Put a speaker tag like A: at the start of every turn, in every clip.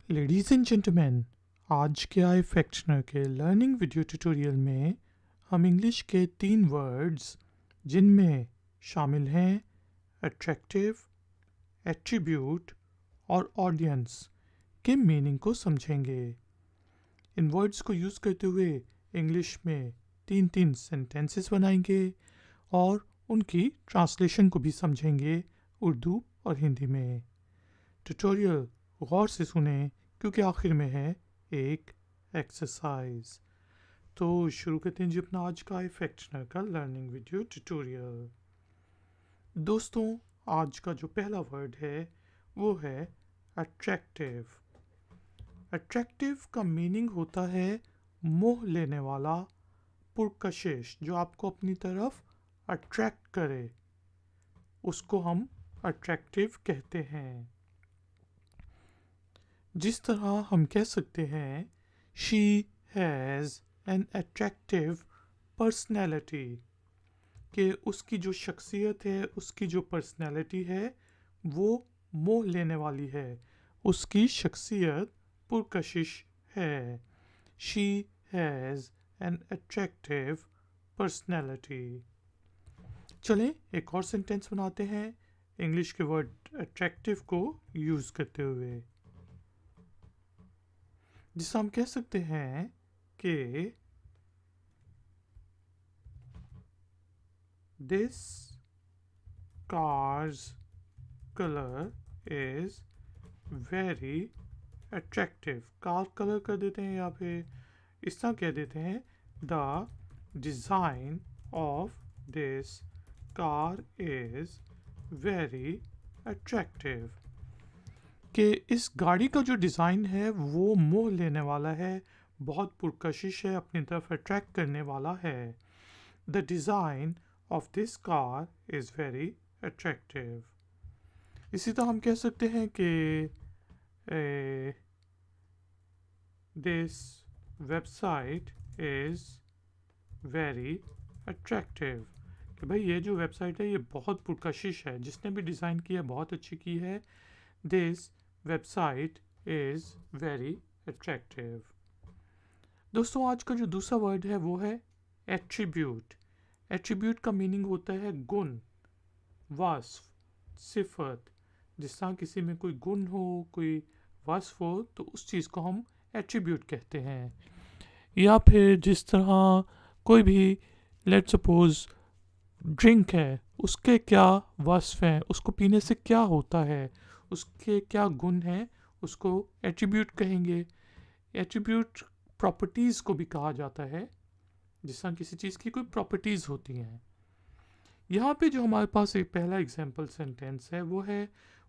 A: Ladies and gentleman, आज के आई फैक्शनर के लर्निंग वीडियो ट्यूटोरियल में हम इंग्लिश के 3 वर्ड्स जिनमें शामिल हैं अट्रैक्टिव, एट्रीब्यूट और ऑडियंस के मीनिंग को समझेंगे। इन वर्ड्स को यूज़ करते हुए इंग्लिश में 3 सेंटेंसेस बनाएंगे और उनकी ट्रांसलेशन को भी समझेंगे उर्दू और हिंदी में। ट्यूटोरियल गौर से सुने क्योंकि आखिर में है एक एक्सरसाइज। तो शुरू करते हैं जी अपना आज का फैक्शनर का लर्निंग वीडियो ट्यूटोरियल। दोस्तों, आज का जो पहला वर्ड है वो है अट्रैक्टिव। अट्रैक्टिव का मीनिंग होता है मोह लेने वाला, पुरकशिश, जो आपको अपनी तरफ अट्रैक्ट करे, उसको हम अट्रैक्टिव कहते हैं। जिस तरह हम कह सकते हैं she has an attractive personality, कि उसकी जो शख्सियत है, उसकी जो पर्सनैलिटी है वो मोह लेने वाली है, उसकी शख्सियत पुरकशिश है। She has an attractive personality. चलें एक और सेंटेंस बनाते हैं इंग्लिश के वर्ड अट्रैक्टिव को यूज़ करते हुए, जिसे हम कह सकते हैं कि this cars colour is very attractive. Car colour कर देते हैं या फिर इस तरह कह देते हैं the design of this car is very attractive, कि इस गाड़ी का जो डिज़ाइन है वो मोह लेने वाला है, बहुत पुरकशिश है, अपनी तरफ अट्रैक्ट करने वाला है। The design of this car is very attractive. इसी तरह हम कह सकते हैं कि this website is very attractive, कि भाई ये जो वेबसाइट है ये बहुत पुरकशिश है, जिसने भी डिज़ाइन किया बहुत अच्छी की है। This website is very attractive. दोस्तों, आज का जो दूसरा वर्ड है वो है एट्रीब्यूट। एट्रीब्यूट का मीनिंग होता है गुण, वास्फ, सिफत। जिस तरह किसी में कोई गुण हो, कोई वास्फ हो, तो उस चीज़ को हम एट्रीब्यूट कहते हैं। या फिर जिस तरह कोई भी लेट सपोज ड्रिंक है, उसके क्या वस्फ हैं, उसको पीने से क्या होता है, उसके क्या गुण हैं, उसको एट्रीब्यूट कहेंगे। एट्रीब्यूट प्रॉपर्टीज़ को भी कहा जाता है, जिस तरह किसी चीज़ की कोई प्रॉपर्टीज़ होती हैं। यहाँ पे जो हमारे पास एक पहला एग्जाम्पल सेंटेंस है वो है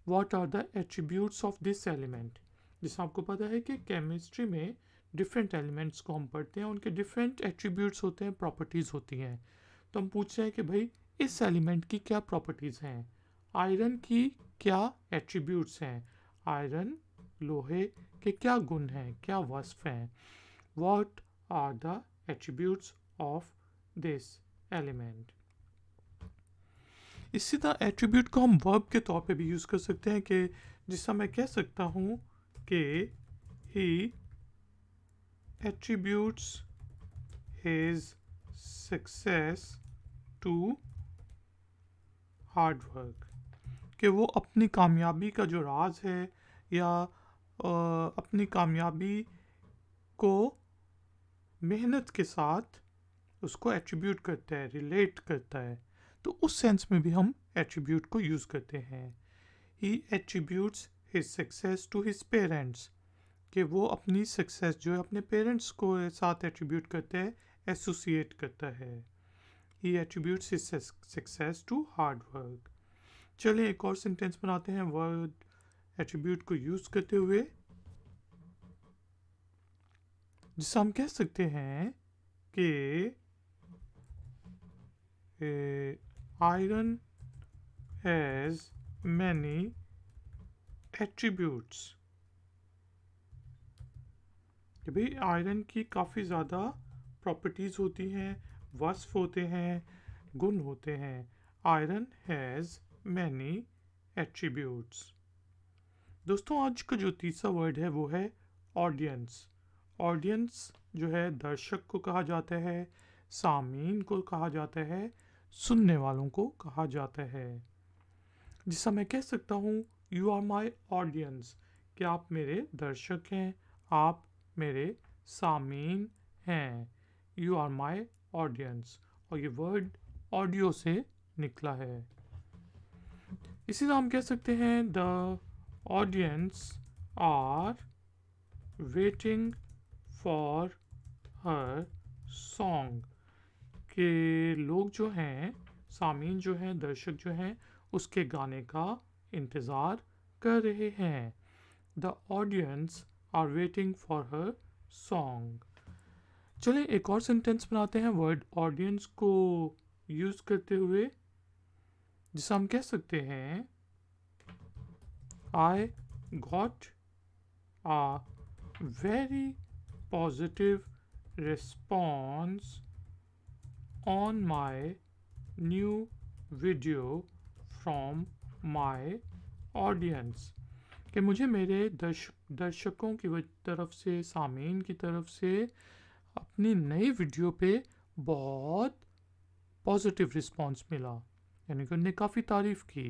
A: what are the attributes of this element. जिससे आपको पता है कि केमिस्ट्री में डिफरेंट एलिमेंट्स को हम पढ़ते हैं, उनके डिफरेंट एट्रीब्यूट्स होते हैं, प्रॉपर्टीज़ होती हैं। तो हम पूछ रहे हैं कि भाई इस एलिमेंट की क्या प्रॉपर्टीज़ हैं, आयरन की क्या एट्रीब्यूट्स हैं, आयरन लोहे के क्या गुण हैं, क्या वस्फ हैं। What are the attributes of this element. इसी तरह एट्रीब्यूट को हम वर्ब के तौर पे भी यूज़ कर सकते हैं, कि जिससे मैं कह सकता हूँ कि he attributes his success to hard work, कि वो अपनी कामयाबी का जो राज है या अपनी कामयाबी को मेहनत के साथ उसको एट्रीब्यूट करता है, रिलेट करता है। तो उस सेंस में भी हम एट्रीब्यूट को यूज़ करते हैं। He attributes his success to his parents, कि वो अपनी सक्सेस जो है अपने पेरेंट्स को साथ एट्रीब्यूट करते हैं, एसोसिएट करता है। He attributes his success to hard work. चलिए एक और सेंटेंस बनाते हैं वर्ड एट्रीब्यूट को यूज़ करते हुए, जिससे हम कह सकते हैं कि आयरन हैज़ मैनी एट्रीब्यूट्स, कि भाई आयरन की काफ़ी ज़्यादा प्रॉपर्टीज़ होती हैं, वस्फ होते हैं, गुण होते हैं। Iron has many attributes. दोस्तों आज का जो तीसरा वर्ड है वो है ऑडियंस। ऑडियंस जो है दर्शक को कहा जाता है, सामीन को कहा जाता है, सुनने वालों को कहा जाता है। जिससे मैं कह सकता हूँ यू आर माई ऑडियंस, कि आप मेरे दर्शक हैं, आप मेरे सामीन हैं। यू आर माई ऑडियंस, और ये वर्ड ऑडियो से निकला है। इसी तरह हम कह सकते हैं the audience are waiting for her song, के लोग जो हैं, सामीन जो हैं, दर्शक जो हैं, उसके गाने का इंतज़ार कर रहे हैं। The audience are waiting for her song. चलिए एक और सेंटेंस बनाते हैं वर्ड ऑडियंस को यूज़ करते हुए, जिसे हम कह सकते हैं I got a very positive response on my new video from my audience, कि मुझे मेरे दर्शकों की तरफ से, सामीन की तरफ से अपनी नई वीडियो पे बहुत पॉजिटिव रिस्पॉन्स मिला, यानी कि उन्होंने काफ़ी तारीफ़ की।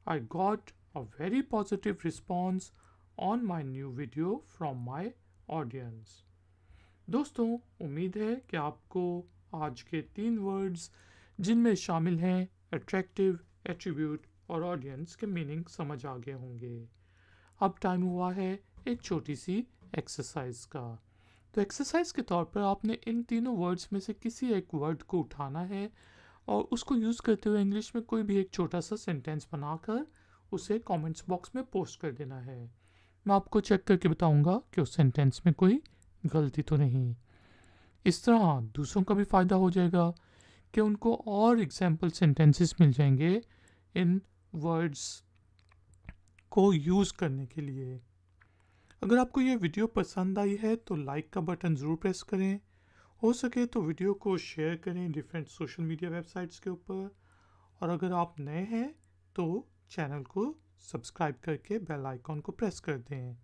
A: I got a very positive response on my new video from my audience. दोस्तों उम्मीद है कि आपको आज के 3 वर्ड्स जिनमें शामिल हैं अट्रैक्टिव, एट्रीब्यूट और ऑडियंस के मीनिंग समझ आ गए होंगे। अब टाइम हुआ है एक छोटी सी एक्सरसाइज का। तो एक्सरसाइज के तौर पर आपने इन तीनों वर्ड्स में से किसी एक वर्ड को उठाना है और उसको यूज़ करते हुए इंग्लिश में कोई भी एक छोटा सा सेंटेंस बनाकर उसे कमेंट्स बॉक्स में पोस्ट कर देना है। मैं आपको चेक करके बताऊंगा कि उस सेंटेंस में कोई गलती तो नहीं। इस तरह दूसरों का भी फ़ायदा हो जाएगा कि उनको और एग्जाम्पल सेंटेंसेस मिल जाएंगे इन वर्ड्स को यूज़ करने के लिए। अगर आपको ये वीडियो पसंद आई है तो लाइक का बटन ज़रूर प्रेस करें। हो सके तो वीडियो को शेयर करें डिफरेंट सोशल मीडिया वेबसाइट्स के ऊपर, और अगर आप नए हैं तो चैनल को सब्सक्राइब करके बेल आइकॉन को प्रेस कर दें।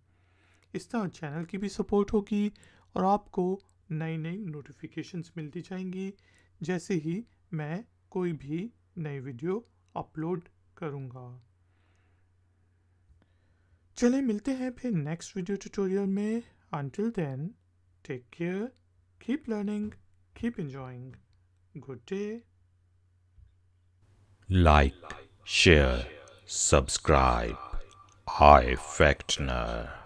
A: इस तरह चैनल की भी सपोर्ट होगी और आपको नई नई नोटिफिकेशंस मिलती जाएंगी जैसे ही मैं कोई भी नई वीडियो अपलोड करूँगा। चलिए मिलते हैं फिर नेक्स्ट वीडियो ट्यूटोरियल में। Until then, take care, keep learning, keep enjoying. Good day.
B: Like, share, subscribe. iFactner.